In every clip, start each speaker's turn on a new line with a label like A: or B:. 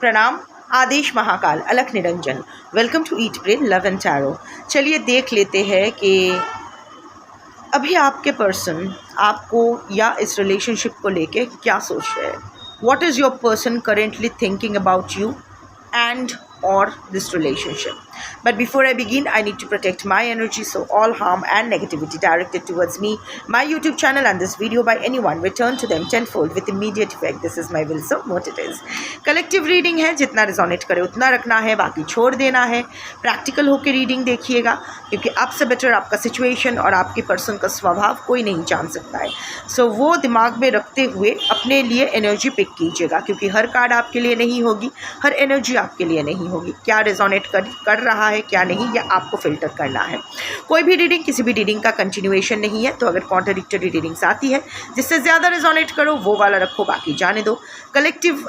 A: प्रणाम, आदेश महाकाल, अलख निरंजन। Welcome to eat pray love and tarot. चलिए देख लेते हैं कि अभी आपके पर्सन आपको या इस रिलेशनशिप को लेके क्या सोच रहे हैं। What is your person currently thinking about you and or this relationship. But before I begin, I need to protect my energy, so all harm and negativity directed towards me, my YouTube channel and this video by anyone return to them tenfold with immediate effect. This is my will, so what it is. Collective reading है, जितना resonate करे उतना रखना है, बाकी छोड़ देना है। Practical होकर reading देखिएगा, क्योंकि आपसे बेटर आपका situation और आपके पर्सन का स्वभाव कोई नहीं जान सकता है। सो वो दिमाग में रखते हुए अपने लिए एनर्जी पिक कीजिएगा, क्योंकि हर कार्ड आपके लिए नहीं होगी, हर एनर्जी आपके लिए नहीं होगी। क्या रेजोनेट कर रहा है क्या नहीं, या आपको फिल्टर करना है। कोई भी रीडिंग किसी भी रीडिंग का कंटिन्यूएशन नहीं है, तो अगर कॉन्ट्राडिक्टरी रीडिंग्स आती है जिससे ज़्यादा रेजोनेट करो वो वाला रखो, बाकी जाने दो। कलेक्टिव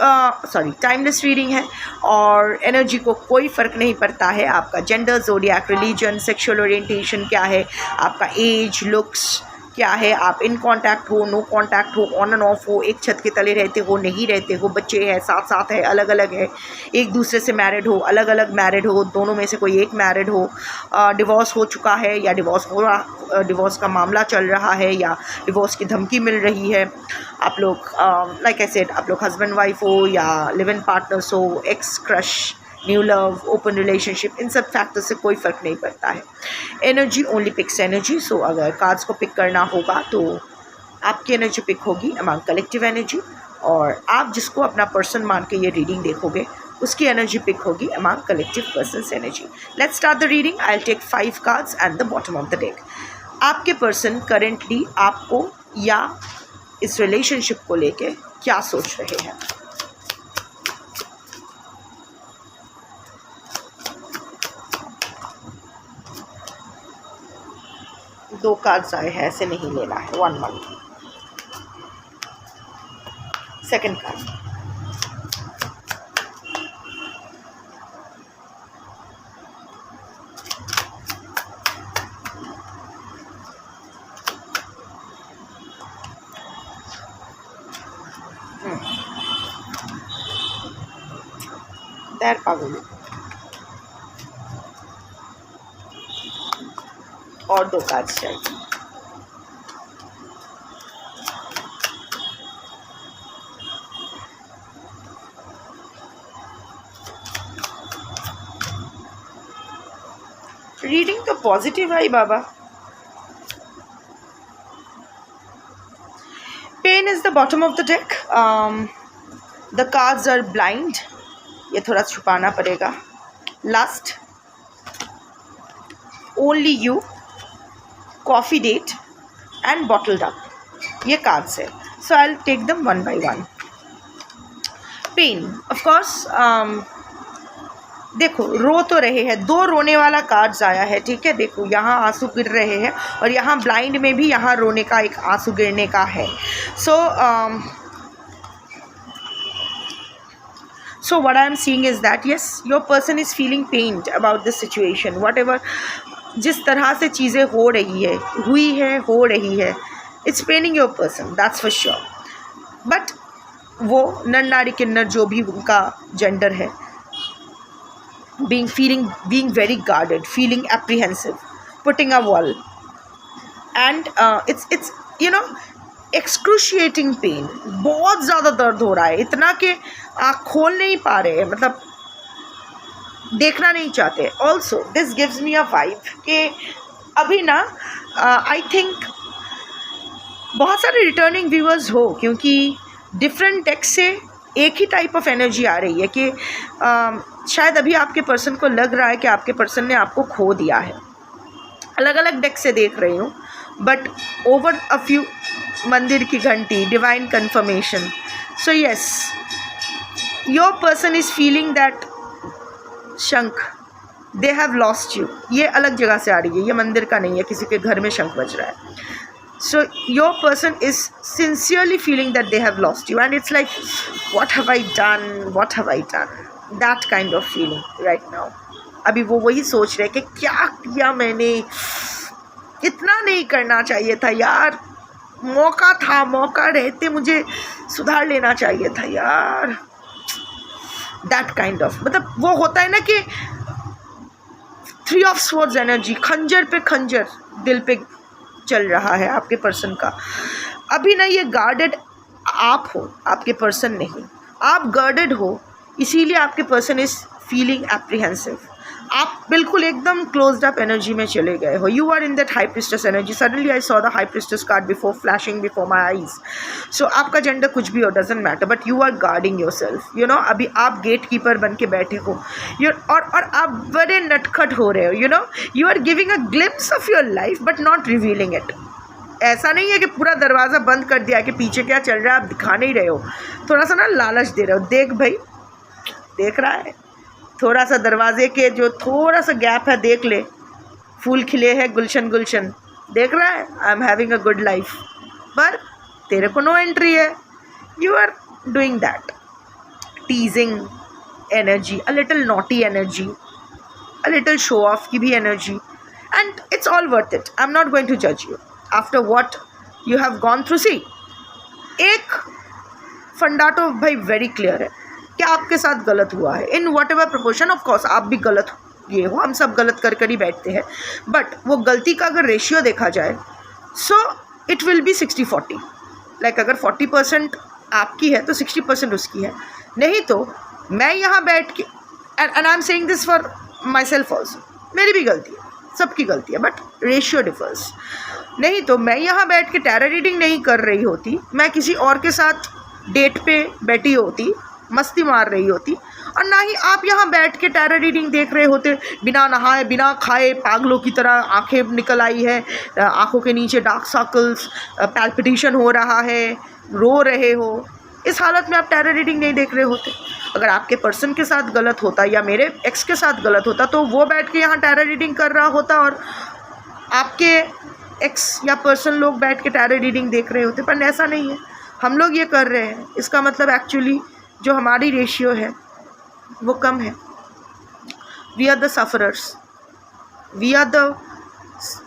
A: टाइमलेस रीडिंग है और एनर्जी को कोई फ़र्क नहीं पड़ता है। आपका gender, zodiac, religion, sexual orientation क्या है, आपका एज, लुक्स क्या है, आप इन कांटेक्ट हो, नो कांटेक्ट हो, ऑन एंड ऑफ हो, एक छत के तले रहते हो, नहीं रहते हो, बच्चे हैं, साथ साथ है, अलग अलग है, एक दूसरे से मैरिड हो, अलग अलग मैरिड हो, दोनों में से कोई एक मैरिड हो, डिवोर्स हो चुका है या डिवोर्स का मामला चल रहा है या डिवोर्स की धमकी मिल रही है, आप लोग लाइक आई सेड आप लोग हस्बैंड वाइफ हो या लिव इन पार्टनर्स हो, ex crush, new love, open relationship, इन सब फैक्टर से कोई फ़र्क नहीं पड़ता है। Energy only picks energy. So अगर कार्ड्स को पिक करना होगा तो आपकी एनर्जी पिक होगी अमंग कलेक्टिव एनर्जी, और आप जिसको अपना पर्सन मान के ये रीडिंग देखोगे उसकी एनर्जी पिक होगी among collective persons energy. Let's start the reading. I will take 5 cards at the bottom of the deck. आपके पर्सन करेंटली आपको या इस रिलेशनशिप को लेके क्या सोच रहे हैं। दो कार्ड्स आए हैं, ऐसे नहीं लेना है। 1 सेकंड कार्ड, देर पागल, और 2 कार्ड्स चाहिए। रीडिंग तो पॉजिटिव आई बाबा। Pain is the bottom of the deck. The cards are blind, ये थोड़ा छुपाना पड़ेगा। Last, only you, coffee date and bottled up, ये कार्ड्स है। So I will take them 1 by 1। Pain of course, देखो रो तो रहे हैं, 2 रोने वाला कार्ड्स आया है, ठीक है। देखो यहाँ आंसू गिर रहे हैं और यहाँ ब्लाइंड में भी यहाँ रोने का एक आंसू गिरने का है। So what I am seeing is that yes, your person is feeling pained about this situation, whatever जिस तरह से चीज़ें हो रही है, हुई है, हो रही है, it's paining your person, that's for sure. But वो नर नारी किन्नर जो भी उनका जेंडर है, being very guarded, feeling apprehensive, putting a wall, and it's you know excruciating pain। बहुत ज़्यादा दर्द हो रहा है, इतना कि आँख खोल नहीं पा रहे हैं, मतलब देखना नहीं चाहते। Also this gives me a vibe कि अभी ना आई थिंक बहुत सारे रिटर्निंग व्यूअर्स हो, क्योंकि डिफरेंट डेक से एक ही टाइप ऑफ एनर्जी आ रही है कि शायद अभी आपके पर्सन को लग रहा है कि आपके पर्सन ने आपको खो दिया है। अलग अलग डेक से देख रही हूँ, बट ओवर अ फ्यू, मंदिर की घंटी, divine confirmation. So yes, your person is feeling that shankh, they have lost you. ये अलग जगह से आ रही है, ये मंदिर का नहीं है, किसी के घर में शंख बज रहा है। So your person is sincerely feeling that they have lost you, and it's like what have I done, that kind of feeling right now. अभी वो वही सोच रहे कि क्या किया मैंने, इतना नहीं करना चाहिए था यार, मौका था, मौका रहते मुझे सुधार लेना चाहिए था यार। दैट काइंड ऑफ, मतलब वो होता है ना कि 3 ऑफ स्वॉर्ड्स एनर्जी, खंजर पे खंजर दिल पे चल रहा है आपके पर्सन का। अभी ना ये गार्डेड आप हो, आपके पर्सन नहीं, आप गार्डेड हो, इसीलिए आपके पर्सन इज फीलिंग एप्रीहेंसिव। आप बिल्कुल एकदम क्लोज्ड अप एनर्जी में चले गए हो। You are in that high priestess energy. Suddenly I saw the high priestess card before flashing before my eyes. So आपका जेंडर कुछ भी हो, doesn't matter, but you are guarding yourself, you know. अभी आप gate keeper बन के बैठे हो, और आप बड़े नटखट हो रहे हो, you know. You are giving a glimpse of your life but not revealing it. ऐसा नहीं है कि पूरा दरवाज़ा बंद कर दिया कि पीछे क्या चल रहा है आप दिखा नहीं रहे हो, थोड़ा सा ना लालच दे रहे हो। देख भाई, देख रहा है, थोड़ा सा दरवाजे के जो थोड़ा सा गैप है देख ले, फूल खिले हैं गुलशन गुलशन, देख रहा है, I am having a good life, पर तेरे को नो एंट्री है। You are doing that teasing energy, a little naughty energy, a little show off की भी energy, and it's all worth it. I am not going to जज you after what you have gone through. See, एक फंडा तो भाई very clear है कि आपके साथ गलत हुआ है in what ever proportion. Of course आप भी गलत ये हो, हम सब गलत कर कर ही बैठते हैं, बट वो गलती का अगर रेशियो देखा जाए so it will be 60-40। Like अगर 40% आपकी है तो 60% उसकी है। नहीं तो मैं यहाँ बैठ के, and I am saying this for my self also, मेरी भी गलती है, सबकी गलती है, बट रेशियो डिफर्स। नहीं तो मैं यहाँ बैठ के टैरो रीडिंग नहीं कर रही होती, मैं किसी और के साथ डेट पे बैठी होती, मस्ती मार रही होती, और ना ही आप यहाँ बैठ के टैरो रीडिंग देख रहे होते बिना नहाए बिना खाए पागलों की तरह, आंखें निकल आई है, आंखों के नीचे डार्क सर्कल्स, पैल्पिटेशन हो रहा है, रो रहे हो। इस हालत में आप टैरो रीडिंग नहीं देख रहे होते। अगर आपके पर्सन के साथ गलत होता या मेरे एक्स के साथ गलत होता तो वो बैठ के यहाँ टैरो रीडिंग कर रहा होता और आपके एक्स या पर्सन लोग बैठ के टैरो रीडिंग देख रहे होते, पर ऐसा नहीं है, हम लोग ये कर रहे हैं। इसका मतलब एक्चुअली जो हमारी रेशियो है वो कम है। We are the sufferers, we are the,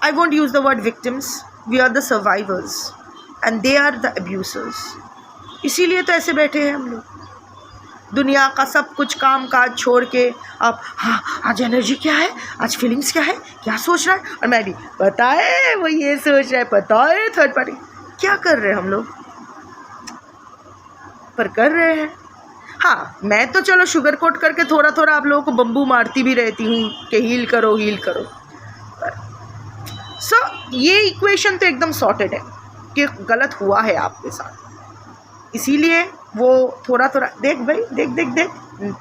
A: I won't use the word victims, we are the survivors and they are the abusers. इसीलिए तो ऐसे बैठे हैं हम लोग। दुनिया का सब कुछ काम काज छोड़ के आप, हाँ आज एनर्जी क्या है, आज फीलिंग्स क्या है, क्या सोच रहा है, और मैं भी पता है वो ये सोच रहा है, पता है थर्ड पार्टी क्या कर रहे हैं हम लोग, पर कर रहे हैं। हाँ, मैं तो चलो शुगर कोट करके थोड़ा थोड़ा आप लोगों को बम्बू मारती भी रहती हूँ कि हील करो हील करो। सो ये इक्वेशन तो एकदम सॉर्टेड है कि गलत हुआ है आपके साथ, इसीलिए वो थोड़ा थोड़ा देख भाई, देख देख देख,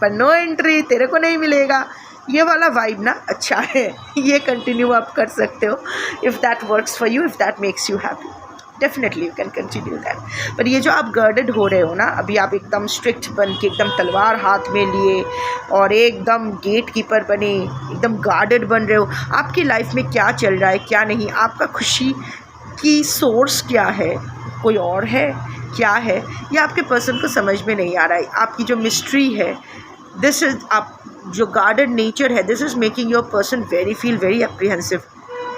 A: पर नो एंट्री, तेरे को नहीं मिलेगा, ये वाला वाइब ना अच्छा है, ये कंटिन्यू आप कर सकते हो। If that works for you, if that makes you happy, definitely you can continue that. पर ये जो आप गार्डेड हो रहे हो ना, अभी आप एकदम स्ट्रिक्ट बन के, एकदम तलवार हाथ में लिए और एकदम गेट कीपर बने, एकदम गार्डेड बन रहे हो, आपकी लाइफ में क्या चल रहा है क्या नहीं, आपका खुशी की सोर्स क्या है, कोई और है क्या है, ये आपके पर्सन को समझ में नहीं आ रहा है। आपकी जो मिस्ट्री है, दिस इज़, आप जो गार्डेड नेचर है, this is making your person very feel very apprehensive.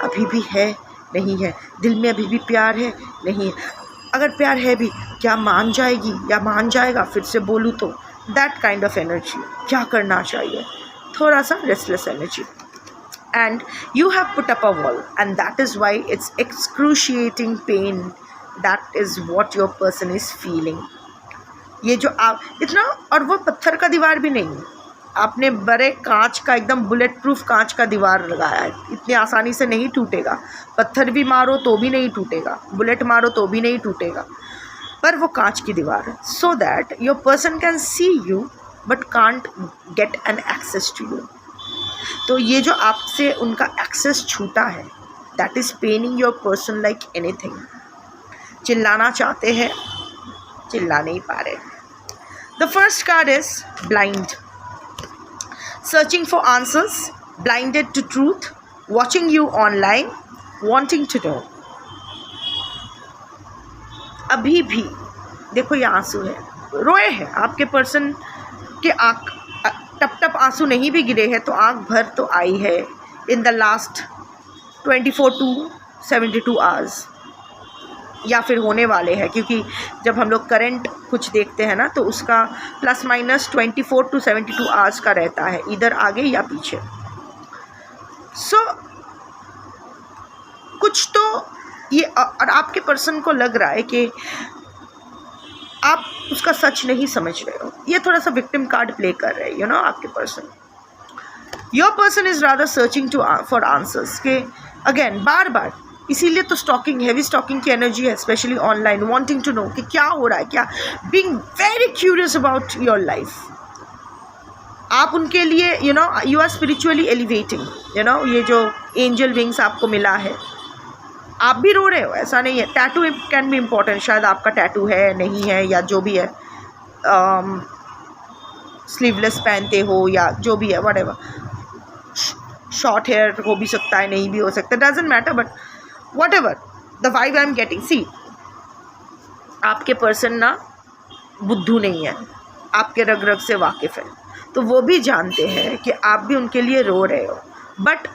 A: अभी भी है नहीं है, दिल में अभी भी प्यार है नहीं है, अगर प्यार है भी क्या मान जाएगी या मान जाएगा फिर से बोलूँ तो, दैट काइंड ऑफ एनर्जी। क्या करना चाहिए, थोड़ा सा restless energy, and you have put up a wall, and that is why it's excruciating pain, that is what your person is feeling। ये जो आप इतना, और वो पत्थर का दीवार भी नहीं, आपने बड़े कांच का, एकदम बुलेट प्रूफ कांच का दीवार लगाया है, इतनी आसानी से नहीं टूटेगा। पत्थर भी मारो तो भी नहीं टूटेगा, बुलेट मारो तो भी नहीं टूटेगा, पर वो कांच की दीवार है, so that your person can see you but can't get an access to you. तो ये जो आपसे उनका एक्सेस छूटा है, that is paining your person like anything. चिल्लाना चाहते हैं, चिल्ला नहीं पा रहे। The first card is blind, searching for answers, blinded to truth, watching you online, wanting to know. अभी भी देखो ये आंसू है, रोए हैं आपके पर्सन के, आँख टप टप आंसू नहीं भी गिरे हैं तो आँख भर तो आई है in the last 24 to 72 hours. या फिर होने वाले हैं, क्योंकि जब हम लोग करंट कुछ देखते हैं ना तो उसका ±24 to 72 आवर्स का रहता है, इधर आगे या पीछे। सो कुछ तो ये और आपके पर्सन को लग रहा है कि आप उसका सच नहीं समझ रहे हो, ये थोड़ा सा विक्टिम कार्ड प्ले कर रहे हैं, आपके person. Your person is rather searching for answers के अगेन बार बार, इसीलिए तो स्टॉकिंग, हैवी स्टॉकिंग की एनर्जी है, specially online, wanting to know कि क्या हो रहा है, क्या, being very curious about your life. आप उनके लिए यू आर स्पिरिचुअली एलिवेटिंग, ये जो एंजल विंग्स आपको मिला है, आप भी रो रहे हो, ऐसा नहीं है। टैटू कैन बी इम्पोर्टेंट, शायद आपका टैटू है, नहीं है, या जो भी है, स्लीवलेस पहनते हो या जो भी है, व्हाटएवर, शॉर्ट हेयर हो भी सकता है, नहीं भी हो सकता, doesn't matter, but whatever the vibe I am getting. See, आपके पर्सन ना बुद्धू नहीं है, आपके रग रग से वाकिफ़ है, तो वो भी जानते हैं कि आप भी उनके लिए रो रहे हो, बट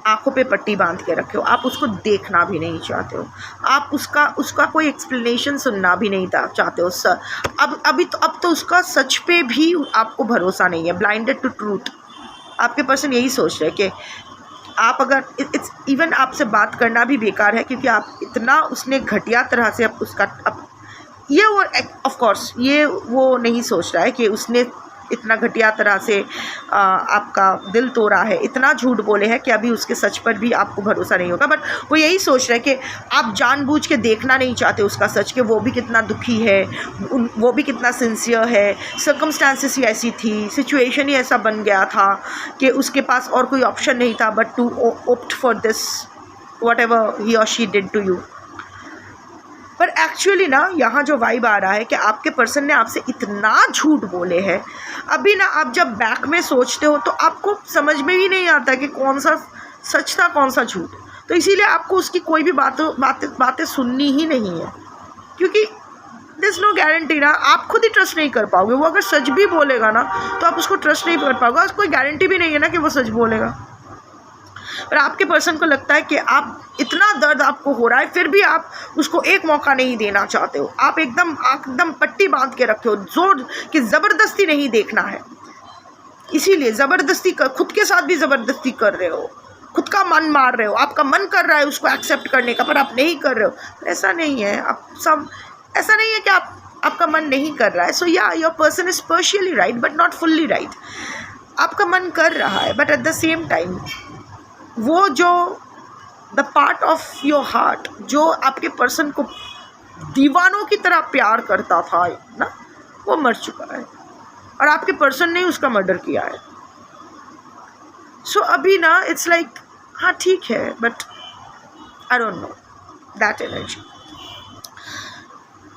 A: आंखों पे पट्टी बांध के रखे हो, आप उसको देखना भी नहीं चाहते हो, आप उसका कोई एक्सप्लेनेशन सुनना भी नहीं चाहते हो। अब तो उसका सच पे भी आपको भरोसा नहीं है, ब्लाइंडेड टू ट्रूथ। आपके पर्सन यही सोच रहे हैं कि आप अगर इट्स इवन आपसे बात करना भी बेकार है, क्योंकि आप इतना उसने घटिया तरह से ये वो ऑफ कोर्स ये वो नहीं सोच रहा है कि उसने इतना घटिया तरह से आपका दिल तोड़ा है, इतना झूठ बोले हैं कि अभी उसके सच पर भी आपको भरोसा नहीं होगा, बट वो यही सोच रहे हैं कि आप जानबूझ के देखना नहीं चाहते उसका सच, कि वो भी कितना दुखी है, वो भी कितना सिंसियर है, सर्कमस्टांसिस ही ऐसी थी, सिचुएशन ही ऐसा बन गया था कि उसके पास और कोई ऑप्शन नहीं था but to opt for this whatever he or she did to you. पर एक्चुअली ना यहाँ जो वाइब आ रहा है कि आपके पर्सन ने आपसे इतना झूठ बोले हैं, अभी ना आप जब बैक में सोचते हो तो आपको समझ में ही नहीं आता कि कौन सा सच था कौन सा झूठ, तो इसीलिए आपको उसकी कोई भी बातें सुननी ही नहीं है, क्योंकि दिस नो गारंटी ना, आप खुद ही ट्रस्ट नहीं कर पाओगे। वो अगर सच भी बोलेगा ना तो आप उसको ट्रस्ट नहीं कर पाओगे, कोई गारंटी भी नहीं है ना कि वो सच बोलेगा। पर आपके पर्सन को लगता है कि आप इतना दर्द आपको हो रहा है, फिर भी आप उसको एक मौका नहीं देना चाहते हो, आप एकदम पट्टी बांध के रखे हो, जोर कि ज़बरदस्ती नहीं देखना है, इसीलिए ज़बरदस्ती खुद के साथ भी ज़बरदस्ती कर रहे हो, खुद का मन मार रहे हो, आपका मन कर रहा है उसको एक्सेप्ट करने का पर आप नहीं कर रहे हो। ऐसा नहीं है, ऐसा नहीं है कि आपका मन नहीं कर रहा है। सो या your person is partially right but not fully right. आपका मन कर रहा है but at the same time वो जो the part of your heart जो आपके पर्सन को दीवानों की तरह प्यार करता था ना, वो मर चुका है और आपके पर्सन ने उसका मर्डर किया है। सो अभी ना इट्स लाइक हाँ ठीक है, but I don't know that energy.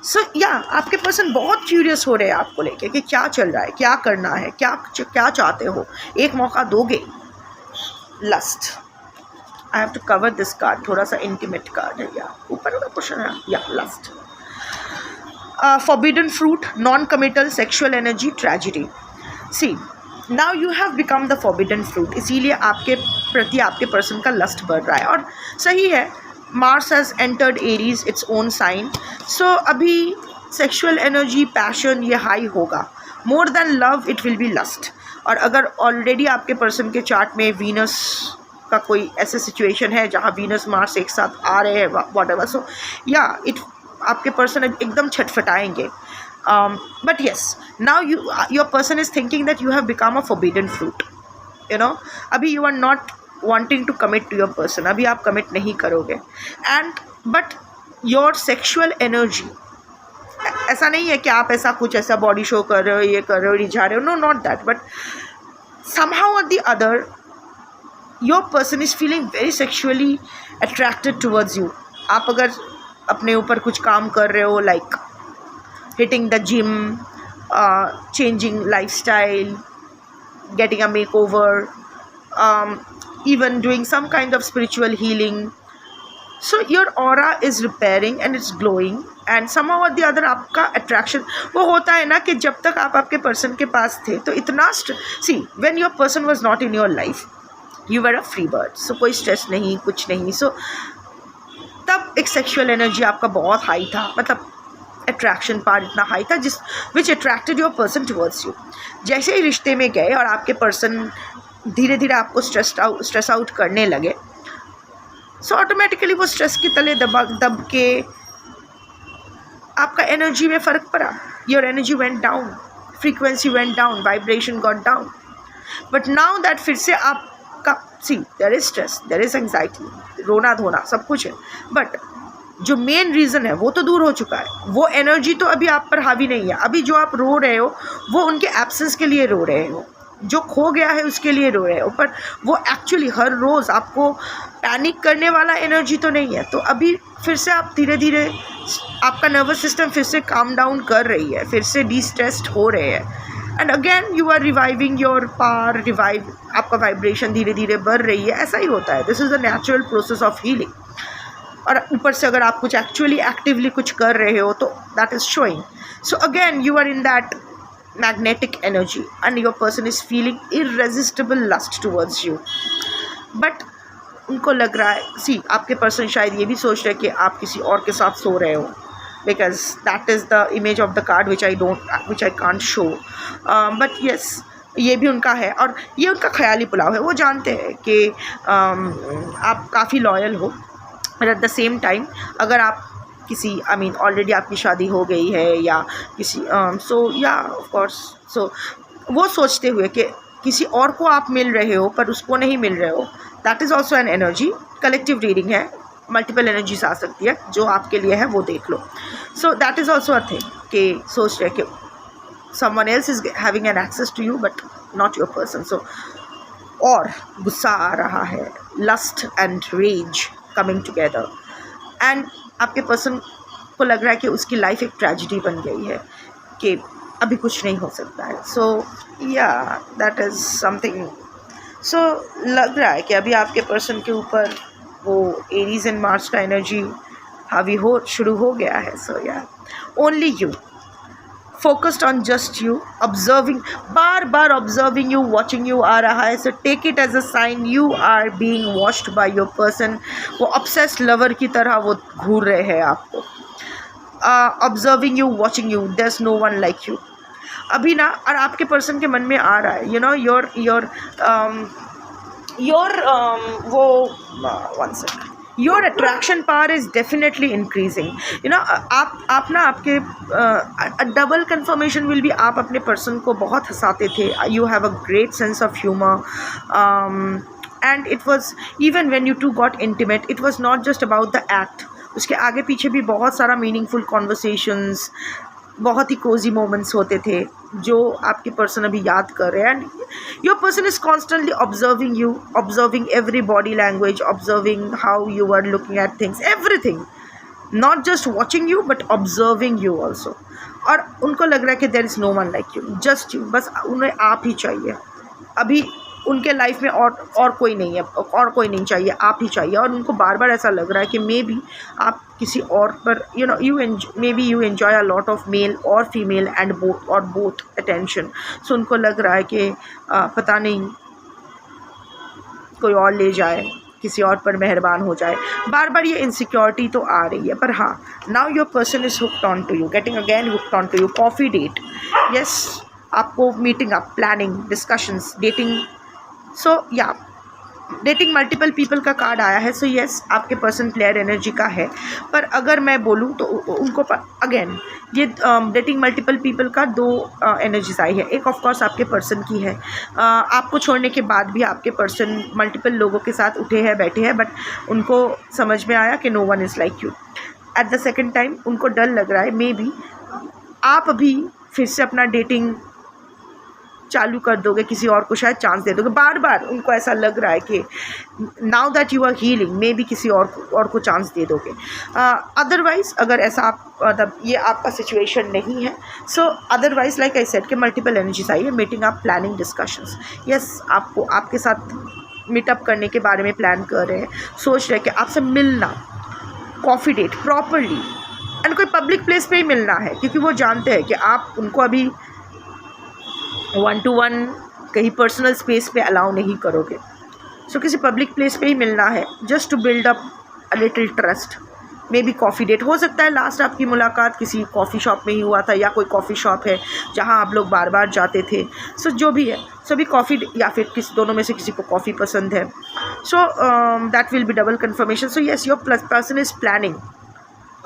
A: So या आपके पर्सन बहुत क्यूरियस हो रहे हैं आपको लेके कि क्या चल रहा है, क्या करना है, क्या चाहते हो, एक मौका दोगे। Lust, I have to cover this card, थोड़ा सा इंटीमेट कार्ड है, या ऊपर का क्वेश्चन है, या lust, forbidden fruit, non-committal sexual energy, tragedy. See, now you have become the forbidden fruit, इसीलिए आपके प्रति आपके पर्सन का लस्ट बढ़ रहा है। और सही है, Mars has entered Aries, its own sign, so अभी sexual energy, passion ये हाई होगा, more than love it will be lust। और अगर ऑलरेडी आपके पर्सन के चार्ट में वीनस का कोई ऐसे सिचुएशन है जहाँ वीनस मार्स एक साथ आ रहे हैं व्हाटएवर, सो या इट आपके पर्सन एकदम छटफटाएंगे। But yes, now your person is thinking that you have become a forbidden fruit, अभी you are not wanting to commit to your person, अभी आप कमिट नहीं करोगे। And but your sexual energy, ऐसा नहीं है कि आप ऐसा बॉडी शो कर रहे हो, ये कर रहे हो, रिझा रहे हो, no not that, but somehow और the other your person is feeling very sexually attracted towards you. आप अगर अपने ऊपर कुछ काम कर रहे हो, like hitting the gym, changing lifestyle, getting a makeover, even doing some kind of spiritual healing, so your aura is repairing and it's glowing, and somehow or the other आपका attraction वो होता है ना कि जब तक आप आपके पर्सन के पास थे तो इतना see when your person was not in your life you were a free bird, so कोई स्ट्रेस नहीं, कुछ नहीं, so तब एक सेक्सुअल एनर्जी आपका बहुत हाई था, मतलब अट्रैक्शन पार्ट इतना हाई था विच attracted your person towards you. जैसे ही रिश्ते में गए और आपके पर्सन धीरे धीरे आपको स्ट्रेस आउट करने लगे, सो ऑटोमेटिकली वो स्ट्रेस के तले दब के आपका एनर्जी में फ़र्क पड़ा। Your energy went down, frequency went down, vibration got down. But now that फिर से आपका there is stress, there is anxiety, रोना धोना सब कुछ है, बट जो मेन रीज़न है वो तो दूर हो चुका है। वो एनर्जी तो अभी आप पर हावी नहीं है। अभी जो आप रो रहे हो वो उनके एब्सेंस के लिए रो रहे हो, जो खो गया है उसके लिए रो रहे हो, पर वो एक्चुअली हर रोज़ आपको पैनिक करने वाला एनर्जी तो नहीं है। तो अभी फिर से आप धीरे धीरे आपका नर्वस सिस्टम फिर से काम डाउन कर रही है, फिर से डिस्ट्रेस्ड हो रहे हैं, and again you are reviving your power, आपका वाइब्रेशन धीरे धीरे बढ़ रही है। ऐसा ही होता है, this is a natural process of healing. और ऊपर से अगर आप कुछ एक्चुअली एक्टिवली कुछ कर रहे हो तो that is showing. So again you are in that magnetic energy and your person is feeling irresistible lust towards you, but उनको लग रहा है आपके पर्सन शायद ये भी सोच रहे हैं कि आप किसी और के साथ सो रहे हो, because that is the image of the card which I can't show, but yes ये भी उनका है और ये उनका ख्याली पुलाव है। वो जानते हैं कि आप काफ़ी लॉयल हो, but at the same time अगर आप किसी ऑलरेडी आपकी शादी हो गई है या किसी ऑफ कोर्स, वो सोचते हुए कि किसी और को आप मिल रहे हो पर उसको नहीं मिल रहे हो, that is also an energy. Collective reading है, मल्टीपल एनर्जीज आ सकती है, जो आपके लिए है वो देख लो। So that is also a thing कि सोच रहे कि someone else is having an access to you but not your person. So और गुस्सा आ रहा है, lust and rage coming together, and आपके पर्सन को लग रहा है कि उसकी लाइफ एक ट्रेजिडी बन गई है, कि अभी कुछ नहीं हो सकता है। सो या दैट इज़ समथिंग। सो लग रहा है कि अभी आपके पर्सन के ऊपर वो एरीज एंड मार्च का एनर्जी हावी शुरू हो गया है। सो या only you focused on just you, observing, bar bar observing you, watching you आ रहा है। So take it as a sign you are being watched by your person। वो obsessed lover की तरह वो घूर रहे हैं आपको, observing you, watching you, there's no one like you। अभी ना, और आपके पर्सन के मन में आ रहा है, you know, वो one second, your attraction power is definitely increasing, you know। आप ना आपके डबल कंफर्मेशन विल बी, आप अपने पर्सन को बहुत हंसाते थे, you have a great sense of humor, and it was even when you two got intimate, it was not just about the act, उसके आगे पीछे भी बहुत सारा मीनिंगफुल कॉन्वर्सेशंस, बहुत ही कोजी मोमेंट्स होते थे जो आपके पर्सन अभी याद कर रहे हैं। And your person is constantly observing you, observing every body language, observing how you are looking at things, everything, not just watching you but observing you also. और उनको लग रहा है कि there is no one like you, just you, बस उन्हें आप ही चाहिए। अभी उनके लाइफ में और कोई नहीं है, और कोई नहीं चाहिए, आप ही चाहिए। और उनको बार बार ऐसा लग रहा है कि मे बी आप किसी और पर, you know, may be you enjoy a lot of male और फीमेल एंड बोथ अटेंशन। सो उनको लग रहा है कि पता नहीं कोई और ले जाए, किसी और पर मेहरबान हो जाए। बार बार ये इनसिक्योरिटी तो आ रही है, पर हाँ, now your person is hooked on to you, getting again hooked on to you. Coffee date, yes, आपको meeting up, planning, discussions, dating. So या डेटिंग मल्टीपल पीपल का कार्ड आया है। सो येस, आपके पर्सन प्लेयर एनर्जी का है। पर अगर मैं बोलूँ तो उनको अगेन ये डेटिंग मल्टीपल पीपल का दो एनर्जीज आई है। एक ऑफ कोर्स आपके पर्सन की है, आपको छोड़ने के बाद भी आपके पर्सन मल्टीपल लोगों के साथ उठे हैं, बैठे हैं, बट उनको समझ में आया कि no one is like you. At the second time उनको डर लग रहा है, मे बी आप अभी फिर से अपना डेटिंग चालू कर दोगे, किसी और को शायद चांस दे दोगे। बार बार उनको ऐसा लग रहा है कि now that you are healing, maybe किसी और को चांस दे दोगे। अदरवाइज़ अगर ऐसा आप मतलब ये आपका सिचुएशन नहीं है, सो अदरवाइज़ लाइक आई सेड कि मल्टीपल एनर्जीज आई है, meeting up, planning, discussions. Yes, आपको आपके साथ मीटअप करने के बारे में प्लान कर रहे हैं, सोच रहे हैं कि आपसे मिलना, कॉफ़ी डेट प्रॉपरली, एंड कोई पब्लिक प्लेस पे ही मिलना है, क्योंकि वो जानते हैं कि आप उनको अभी 1-to-1 कहीं पर्सनल स्पेस पे अलाउ नहीं करोगे। सो किसी पब्लिक प्लेस पे ही मिलना है, just to build up a little trust. Maybe coffee date हो सकता है, लास्ट आपकी मुलाकात किसी कॉफ़ी शॉप में ही हुआ था या कोई कॉफ़ी शॉप है जहाँ आप लोग बार बार जाते थे। सो जो भी है, सभी कॉफ़ी या फिर दोनों में से किसी को कॉफ़ी पसंद है। So that will be double confirmation. So yes, your person is planning.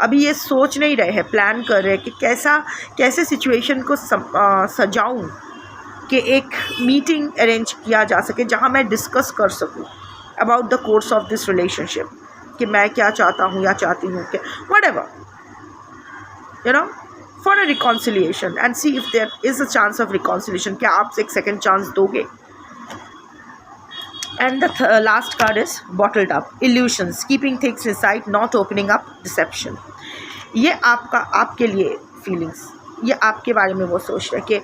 A: अभी ये सोच नहीं रहे हैं, प्लान कर रहे हैं कि कैसे सिचुएशन को सजाऊं कि एक मीटिंग अरेंज किया जा सके जहां मैं डिस्कस कर सकूं about the course of this relationship, कि मैं क्या चाहता हूं या चाहती हूं कि whatever, you know, for a reconciliation and see if there is a chance of reconciliation. क्या आप एक सेकेंड चांस दोगे? And the last card is bottled up, illusions, keeping things inside, not opening up, deception. ये आपके लिए feelings, ये आपके बारे में वो सोच रहे हैं कि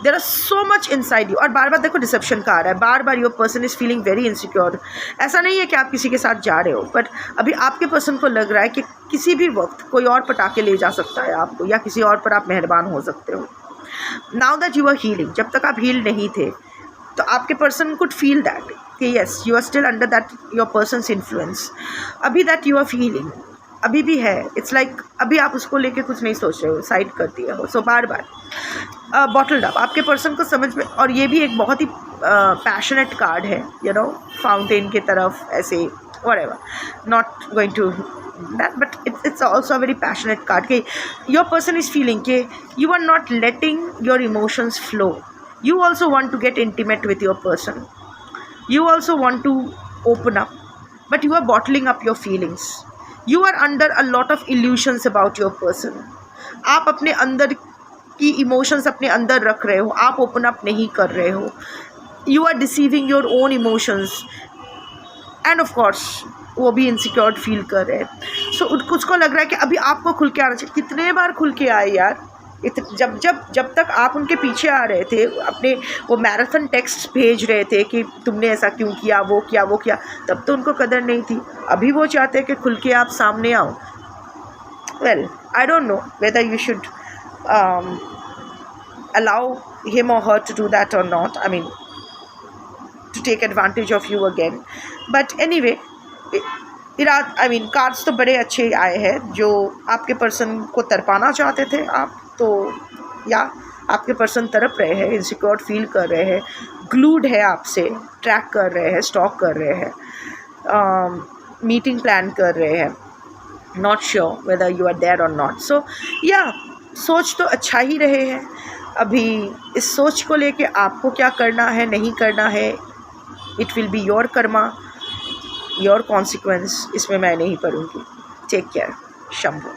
A: there are so much inside you. और बार बार देखो डिसेप्शन का आ रहा है, बार बार your person is feeling very insecure. ऐसा नहीं है कि आप किसी के साथ जा रहे हो, बट अभी आपके पर्सन को लग रहा है कि किसी भी वक्त कोई और पटा के ले जा सकता है आपको, या किसी और पर आप मेहरबान हो सकते हो। Now that you are healing, जब तक आप हील नहीं थे तो आपके पर्सन कुड फील दैट कि yes you are still under that your person's influence. अभी दैट यू आर फीलिंग अभी भी है, इट्स लाइक अभी आप उसको लेके कुछ नहीं सोच रहे हो, साइड कर दिए हो। सो बार बार बॉटल्ड अप, आपके पर्सन को समझ में। और ये भी एक बहुत ही पैशनेट कार्ड है, यू नो, फाउंटेन की तरफ ऐसे, whatever, not going to that, but it's also a very passionate card कि your person is feeling कि you are not letting your emotions flow. You also want to get intimate with your person, you also want to open up, but you are bottling up your feelings. You are under a lot of illusions about your person. आप अपने अंदर की emotions अपने अंदर रख रहे हो, आप ओपन अप नहीं कर रहे हो। You are deceiving your own emotions and of course वो भी इनसिक्योर फील कर रहे हैं। सो उसको लग रहा है कि अभी आपको खुल के आना चाहिए। कितने बार खुल के आए यार, जब तक आप उनके पीछे आ रहे थे, अपने वो मैराथन टेक्स्ट भेज रहे थे कि तुमने ऐसा क्यों किया, वो किया, तब तो उनको कदर नहीं थी। अभी वो चाहते हैं कि खुल के आप सामने आओ। Well, I don't know whether you should allow him or her to do that or not, I mean to take advantage of you again. But anyway, cards तो बड़े अच्छे आए हैं। जो आपके पर्सन को तरपाना चाहते थे आप, तो या आपके पर्सन तरप रहे हैं, इनसिक्योर फील कर रहे हैं, ग्लूड है आपसे, ट्रैक कर रहे हैं, स्टॉक कर रहे हैं, मीटिंग प्लान कर रहे हैं, not sure whether you are there or not. So या सोच तो अच्छा ही रहे हैं। अभी इस सोच को लेके आपको क्या करना है, नहीं करना है, it will be your Karma, your consequence, इसमें मैं नहीं पढ़ूँगी। Take care, Shambhu.